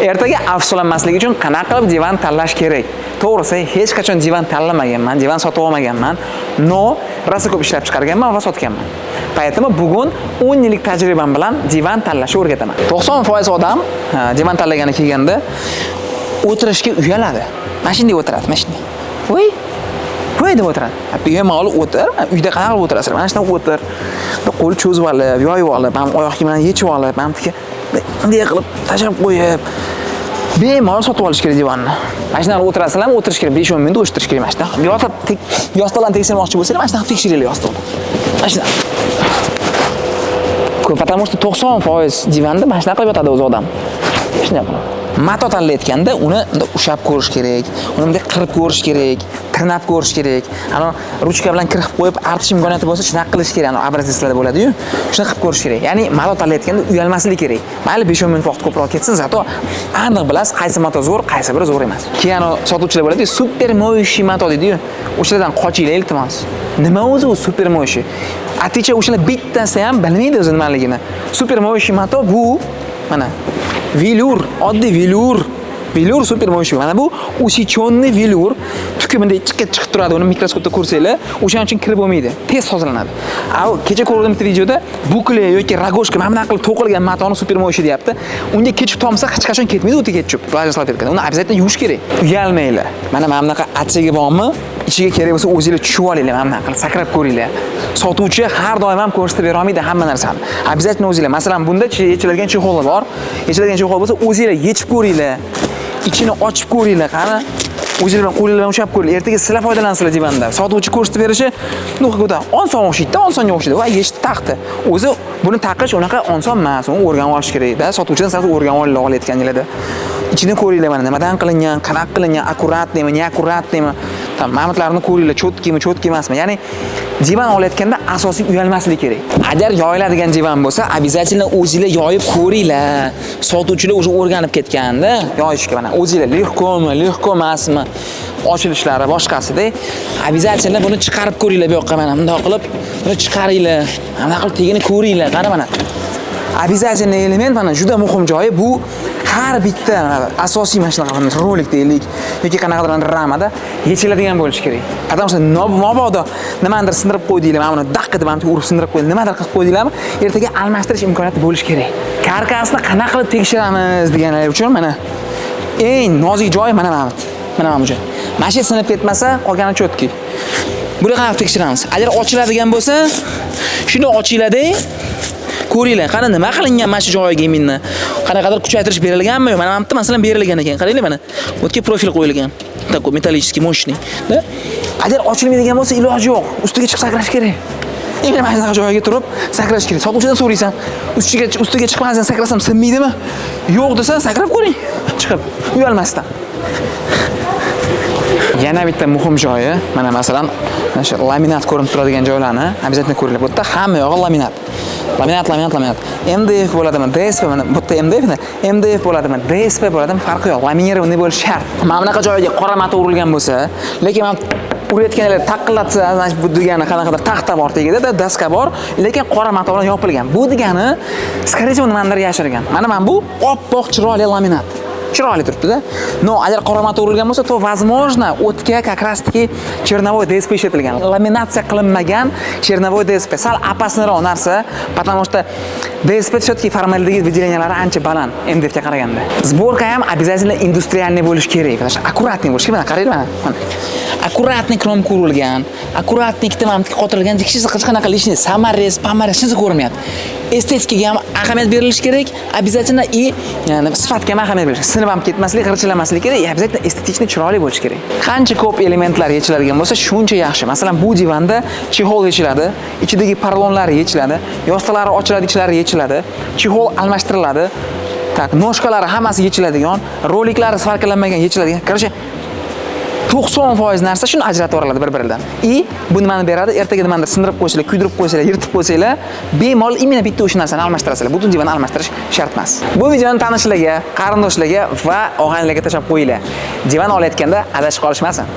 Ertaga afsuslanmaslik uchun qanaqa qilib divan tanlash kerak? To'g'risi, hech qachon divan tanlamaganman, divan sotib olmaganman. No, rosa ko'p ishlab chiqarganman va sotganman. Поэтому bugun 10 yillik tajribam bilan divan tanlashni o'rgataman. 90% odam divan tanlagani kelganda o'tirishga uyaladi. Mashinada o'tiradi, mashinada. Voy deb o'tiradi. Bemalol o'tir, uyda qanaqa qilib o'tirasizlar? Mana shunaqa o'tir. Qo'l cho'zib olib, yoyib olib, ham oyoq kiyimlarni yechib olib, ham bunday qilib tashlab qo'yib, bemalol sotib olish kerak divanni. Mana shunaqa o'tirasizlarmi? O'tirish kerak, 5-10 minut o'tirish kerak mana shunaqa. Yostiqlarni tekshirmoqchi bo'lsangiz, mana shunaqa tekshiringlar yostiqni. Mana shunaqa. Потому что 90% divanda mana shunaqa qilib yotadi o'zi odam. Shunaqa. Mato tanlayotganda uni ushab ko'rish kerak, uni bunday qirib ko'rish kerak, tirnab ko'rish kerak. Ana ruchka bilan kirib qo'yib artish imkoniyati bo'lsa, shunaqa qilish kerak. Ana obrazetslarda bo'ladi-yu, shuni qilib ko'rish kerak. Ya'ni mato tanlayotganda uyalmaslik kerak. Mayli 5-10 minut vaqt ko'proq ketsin, zato aniq bilasiz, qaysi mato zo'r, qaysi biri zo'r emas. Keyin sotuvchilar bo'ladi, super mo'yishi mato deydi-yu. O'shalardan qochinglar iltimos. Nima o'zi u super mo'yishi? Aticha o'shalar bittasi ham bilmaydi o'zi nimaligini. Super mo'yishi mato bu mana velur, oddiy velur. Velur super mo'yishi. Mana bu ushichonni velur. Tukumida chiqib turadi. Uni mikroskopda ko'rsanglar, o'shaning uchun kirib bo'lmaydi. Tez tozalanadi. Kecha ko'rdim bitta videoda bukle yoki ragoshka mana bunaqa qilib to'qilgan matoni super mo'yishi deyapti. Unga ketchup tomsa hech qachon ketmaydi o'ta ketchup. Plajga solib ketgan. Uni обязательно yuvish kerak. Uyalmanglar. Mana bunaqa achchigi bormi? Ichiga kerak bo'lsa o'zingizlar tushib olinglar, mana bunaqa qilib sakrab ko'ringlar. Sotuvchi har doim ham ko'rsatib bera olmaydi hamma narsani. Обязательно o'zingizlar. Masalan, bunda yechiladigan chexoli bor. Yechiladigan chexol bo'lsa, o'zingizlar yechib ko'ringlar. Ichini ochib ko'ringlar, qani. O'zingizlar bilan qo'linglar bilan ushab ko'ringlar. Ertaga sizlar foydalansizlar divandan. Sotuvchi ko'rsatib berishi, nuqta oson o'xshaydi, osonga o'xshaydi va yechib taqdi. O'zi buni taqish unaqa oson emas, uni o'rganib olish kerak-da. Sotuvchidan siz o'rganib olayotganingizda. Ichini ko'ringlar, mana nimadan qilingan, qanaqa qilingan, akkuratnimi, neakkuratnimi. Ma'lumotlarni ko'ringlar, cho'tkimi, cho'tki emasmi? Ya'ni divan olayotganda asosiy uyalmaslik kerak. Agar yoyiladigan divan bo'lsa, обязательно o'zingizlar yoyib ko'ringlar. Sotuvchilar o'zi o'rganib ketganda, yoyishga mana o'zingizlar lehkomi, lehko emasmi, ochilishlari boshqasida, обязательно buni chiqarib ko'ringlar bu yoqqa mana bunday qilib, buni chiqaringlar. Mana qilib tegini ko'ringlar, qara mana. Обязательно element mana juda muhim joyi bu. Har bitta asosiy mashina rolik deylik yoki qanaqadir ramada yechiladigan bo'lishi kerak. Потому что mabodo nimadir sindirib qo'ydinglar, mana buni daqqa deb urib sindirib qo'ydinglar, nimadir qilib qo'ydinglarmi, ertaga almashtirish imkoniyati bo'lishi kerak. Karkasni qanaqa qilib tekshiramiz deganlar uchun mana eng nozik joyi mana bu joy. Mashina sinib ketmasa, qolgani cho'tki. Buni qanaqa tekshiramiz? Agar ochiladigan bo'lsa, shuni ochiladi. Ko'ringlar, qani nima qilingan mana shu joyiga minni. Qanaqadir kuchaytirish berilganmi? Mana bu masalan berilgan ekan. Qaranglar mana. O'tga profil qo'yilgan. Такой металлический, мощный, да? Agar ochilmaydigan bo'lsa, iloji yo'q. Ustiga chiqib sakrash kerak. Endi mana shu joyiga turib sakrash kerak. Sotuvchidan so'raysan, ustiga chiqmasdan sakrasam sinmaydimi? Yo'q desa, sakrab ko'ring. Chiqib, uyalmasdan. Yana bitta muhim joyi, mana masalan, mana shu laminat ko'rinib turadigan joylarni обязательно ko'ringlar. Bu yerda hamma yog'i laminat. Laminat. MDF bo'ladimi? DSP mana bu yerda MDF bo'ladimi? DSP bo'ladimi? Farqi yo'q. Laminirованный bo'lishi shart. Mana bunaqa joyiga qora mato urilgan bo'lsa, lekin men urayotganlar taqillatsa, bu degani qanaqadir taxta bor tegida, daska bor, lekin qora mato bilan yopilgan. Bu degani, скорее всего, nimadir yashirgan. Mana bu oppoq chiroyli laminat. Chiroyli turibdi-da. No, agar qora mato urilgan bo'lsa, to возможно, o'tga как раз таки черновой DSP ishlatilgan. Laminatsiya qilinmagan черновой DSP sal опасныйroq narsa, потому что DSP все-таки formaldagi выделениялari ancha baland MDF ga qaraganda. Сборка ham обязательно индустриальный bo'lish kerak. Аккуратный bo'lish kerak. Qaranglar mana. Аккуратный krom urilgan, аккуратный ikkita mamtga qotirilgan hech qanaqa lishni, samarres, pamarres hech ko'rmayapti. Estetikaga ham ahamiyat berilishi kerak, обязательно и ya'ni sifatga ham ahamiyat berilishi. Sinib ham ketmaslik, g'irchilamaslik kerak, обязательно estetikni chiroyli bo'lishi kerak. Qancha ko'p elementlar yechiladigan bo'lsa, shuncha yaxshi. Masalan, bu divanda chexol yechiladi, ichidagi porlonlar yechiladi, yostiqlari ochiladi, ichlari yechiladi, chexol almashtiriladi. Tak, noshkalari hammasi yechiladigan, roliklari farqlanmagan yechiladigan. Короче, 90% narsa shuni ajratib yuboradi bir-biridan. Bu nimani beradi? Ertaga nimani sindirib qo'ysanglar, kuydirib qo'ysanglar, yirtib qo'ysanglar, bemalol imенно bitta o'sha narsani almashtirasizlar. Butun divanni almashtirish shart emas. Bu videoni tanishlarga, qarindoshlarga va og'aynilarga tashlab qo'yinglar. Divan olayotganda adashib qolishmasin.